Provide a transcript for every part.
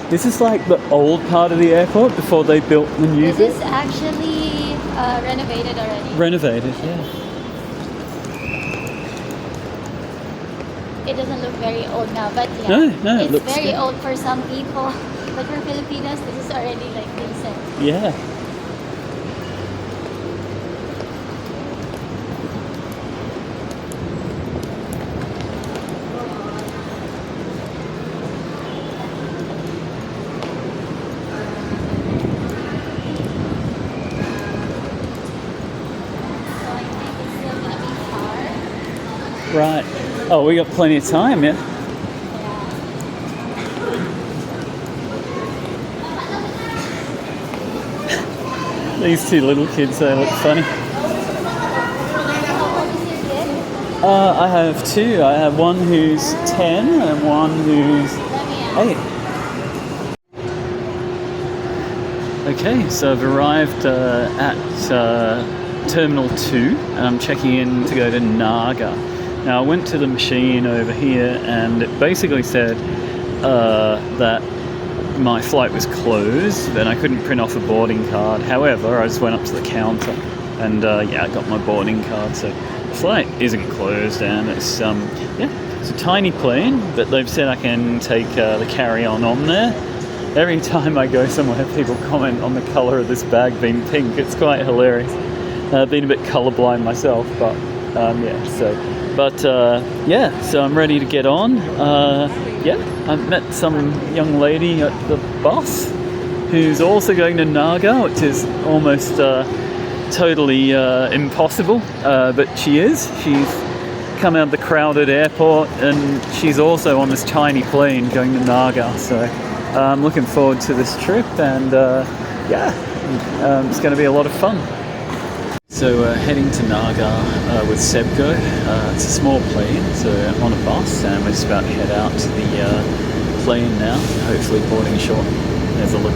This is like the old part of the airport before they built the new bit. This is actually renovated already. Renovated, yeah. It doesn't look very old now, but yeah, No, it it's looks very good. old for some people. But for Filipinos, this is already like decent. Yeah. So I think it's still gonna be far. Right. Oh, we got plenty of time, yeah. These two little kids, they look funny. How old is your kid? I have two. I have one who's 10 and one who's Let me ask. 8. Okay, so I've arrived at Terminal 2 and I'm checking in to go to Naga. Now I went to the machine over here and it basically said that my flight was closed and I couldn't print off a boarding card. However, I just went up to the counter and yeah, I got my boarding card. So the flight isn't closed and it's it's a tiny plane, but they've said I can take the carry-on on there. Every time I go somewhere, people comment on the colour of this bag being pink. It's quite hilarious. I've been a bit colourblind myself, but so I'm ready to get on. I've met some young lady at the bus who's also going to Naga, which is almost totally impossible, but she is. She's come out of the crowded airport and she's also on this tiny plane going to Naga. So I'm looking forward to this trip and it's going to be a lot of fun. So heading to Naga with Cebgo. It's a small plane, so I'm on a bus and we're just about to head out to the plane now, hopefully boarding shortly. There's a look.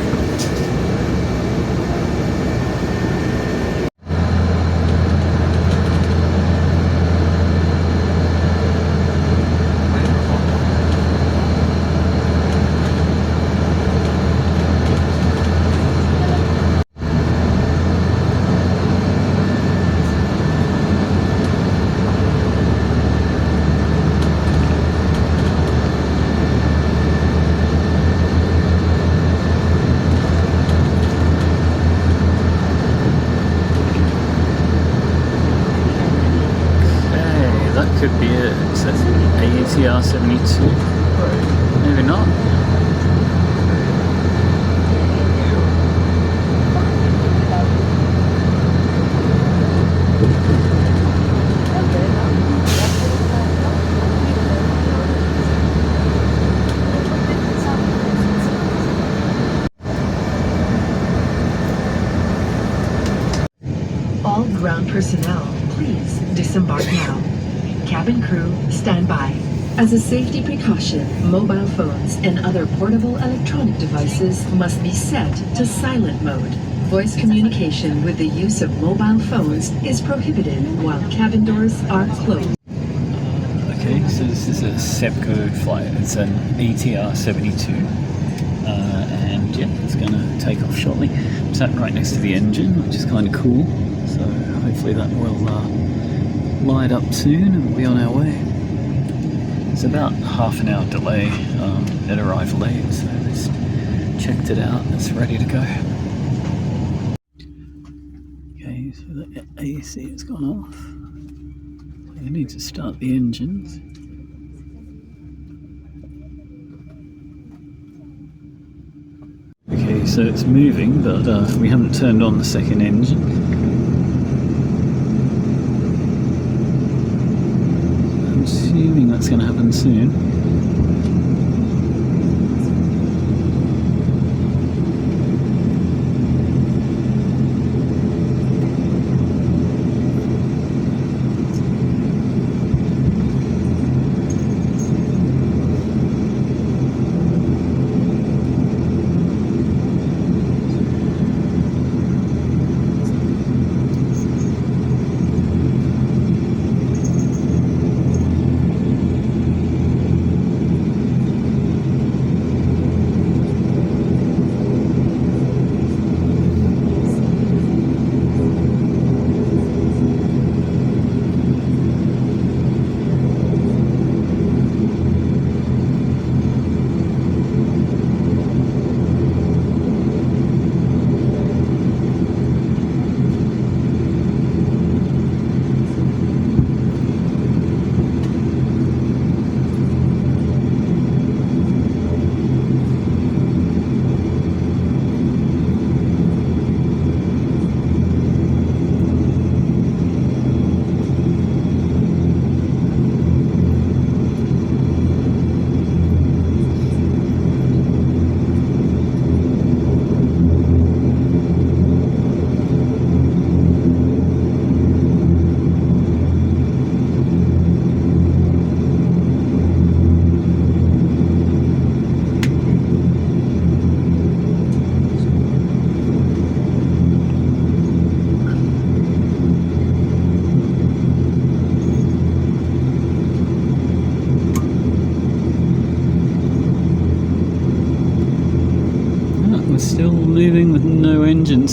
Could be it. It says ATR 72. Maybe not. All ground personnel, please disembark now. Cabin crew, stand by. As a safety precaution, mobile phones and other portable electronic devices must be set to silent mode. Voice communication with the use of mobile phones is prohibited while cabin doors are closed. Okay, so this is a Cebgo flight. It's an ATR 72. And yeah, it's going to take off shortly. I'm sat right next to the engine, which is kind of cool. So hopefully that will light up soon and we'll be on our way. It's about half an hour delay. It arrived late, so I just checked it out. It's ready to go. Okay, so the AC has gone off. I need to start the engines. Okay, so it's moving, but we haven't turned on the second engine. I'm assuming that's going to happen soon.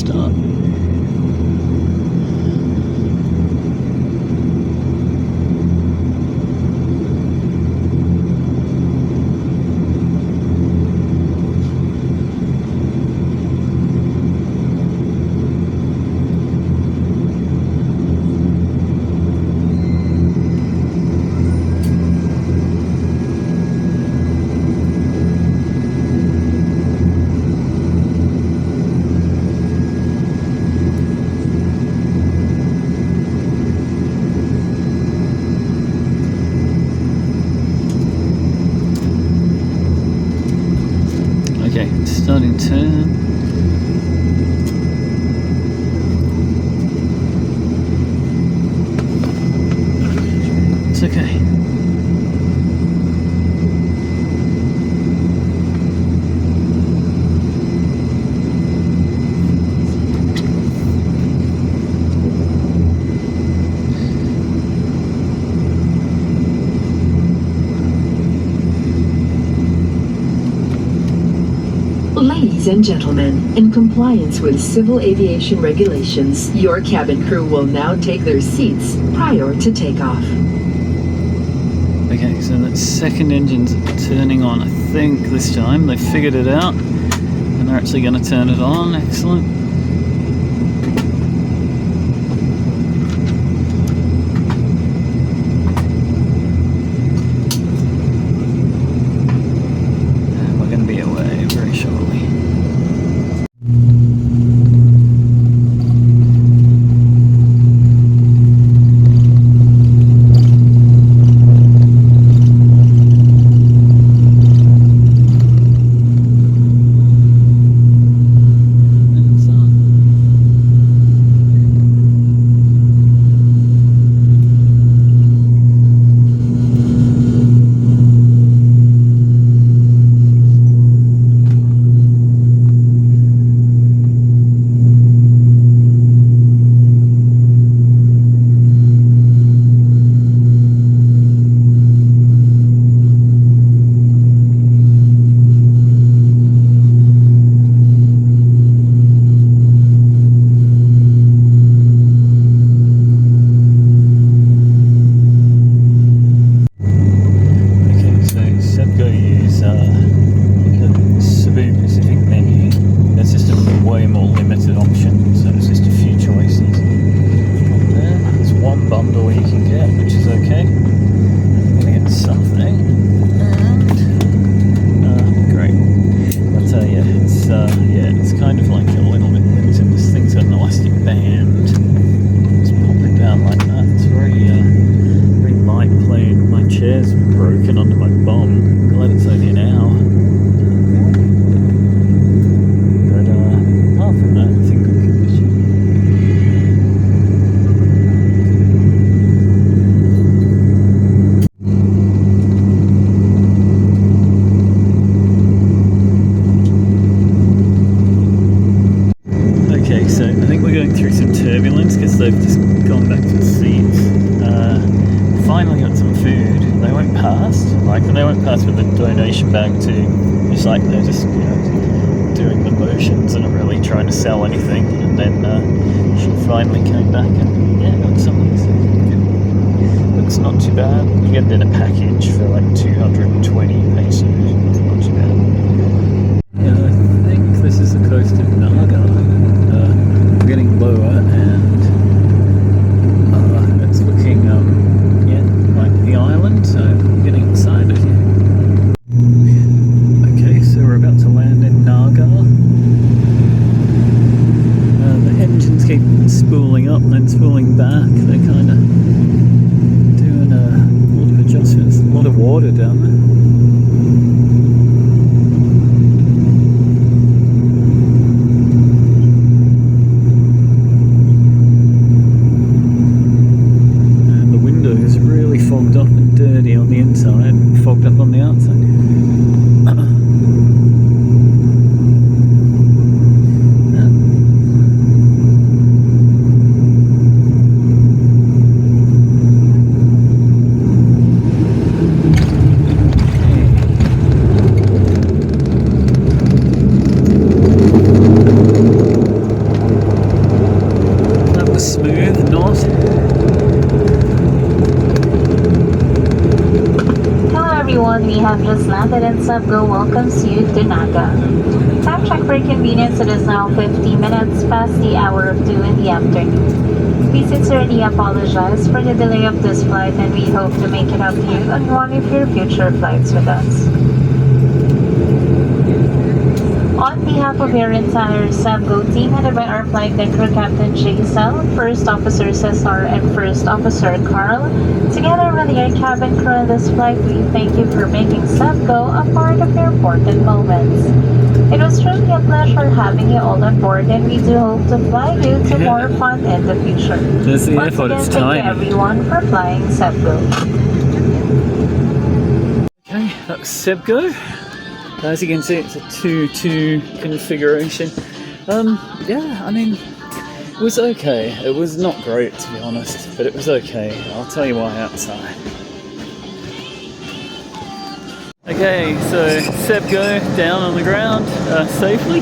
start. Okay, starting turn. It's okay. Ladies and gentlemen, in compliance with civil aviation regulations, your cabin crew will now take their seats prior to takeoff. Okay, so that second engine's turning on, I think, this time. They figured it out, and they're actually going to turn it on. Excellent. And we're going to be away very shortly. Cebgo use the Cebu Pacific menu. There's just a way more limited option, so it's just a few choices. There, there's one bundle you can get, which is okay. I'm gonna get something, and great. I'll tell you, it's yeah, it's kind of like a little bit limited. This thing's got an elastic band. Just pop it down like that. It's very light plane. My chair's broken under my bum. Glad it's only an hour. But apart from that, I think good condition. Okay, so I think we're going through some turbulence because they've just gone back to the seats. Finally got some food. They went past, they went past with a donation bag too. It's like they're just, doing the motions and not really trying to sell anything. And then she finally came back and got something. So good. Looks not too bad. You get it in a package for like 220 pesos. Not too bad. Yeah, I think this is the coast of Naga. We're getting lower and it's looking like the island, so I'm getting excited. Okay, so we're about to land in Naga. The engines keep spooling up and then spooling back. They're kind of doing a lot of adjustments. A lot of water down there. Fogged up and dirty on the inside, fogged up on the outside. drive north. Hello everyone, we have just landed and Cebgo welcomes you to Naga. Time check for convenience, it is now 50 minutes past the hour of 2 in the afternoon. We sincerely apologize for the delay of this flight and we hope to make it up to you on one of your future flights with us. On behalf of your entire Cebgo team, headed by our flight deck crew Captain Jason, First Officer Cesar, and First Officer Carl, together with your cabin crew on this flight, we thank you for making Cebgo a part of your important moments. It was truly a pleasure having you all on board, and we do hope to fly you to more fun in the future. There's the Once airport, again, it's thank tiny. you everyone for flying Cebgo. Okay, that's Cebgo. As you can see, it's a 2-2 configuration. Yeah, I mean, it was okay. It was not great, to be honest, but it was okay. I'll tell you why outside. Okay, so Cebgo down on the ground safely.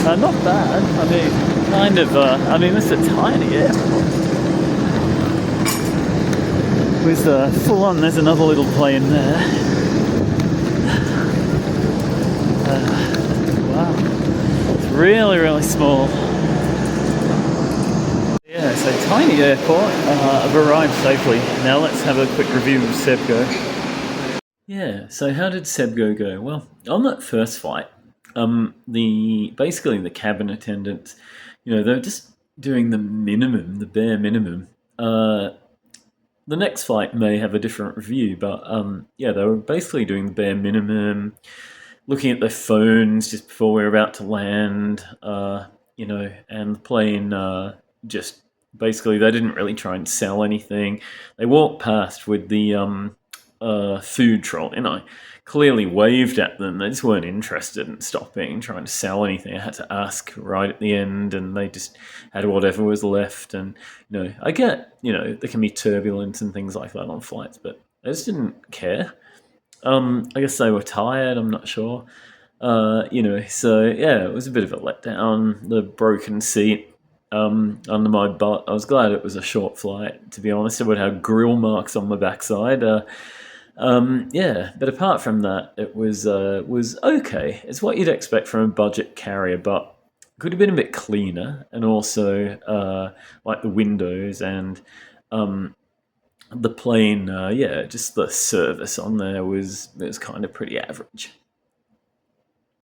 Not bad. I mean, kind of. I mean, it's a tiny airport. With full on, there's another little plane there. Wow, it's really, really small. Yeah, so tiny airport. I've arrived safely. Now let's have a quick review of Cebgo. Yeah, so how did Cebgo go? Well, on that first flight, basically the cabin attendants, they're just doing the minimum, the bare minimum. The next flight may have a different review, but yeah, they were basically doing the bare minimum, looking at their phones just before we were about to land, and the plane just basically they didn't really try and sell anything. They walked past with the food trolley, and I clearly waved at them. They just weren't interested in stopping, trying to sell anything. I had to ask right at the end, and they just had whatever was left. And I get there can be turbulence and things like that on flights, but I just didn't care. I guess they were tired. I'm not sure. So yeah, it was a bit of a letdown. The broken seat under my butt. I was glad it was a short flight. To be honest, it would have grill marks on my backside. Yeah, but apart from that, it was okay. It's what you'd expect from a budget carrier, but could have been a bit cleaner, and also like the windows and the plane. Yeah, just the service on there was kind of pretty average.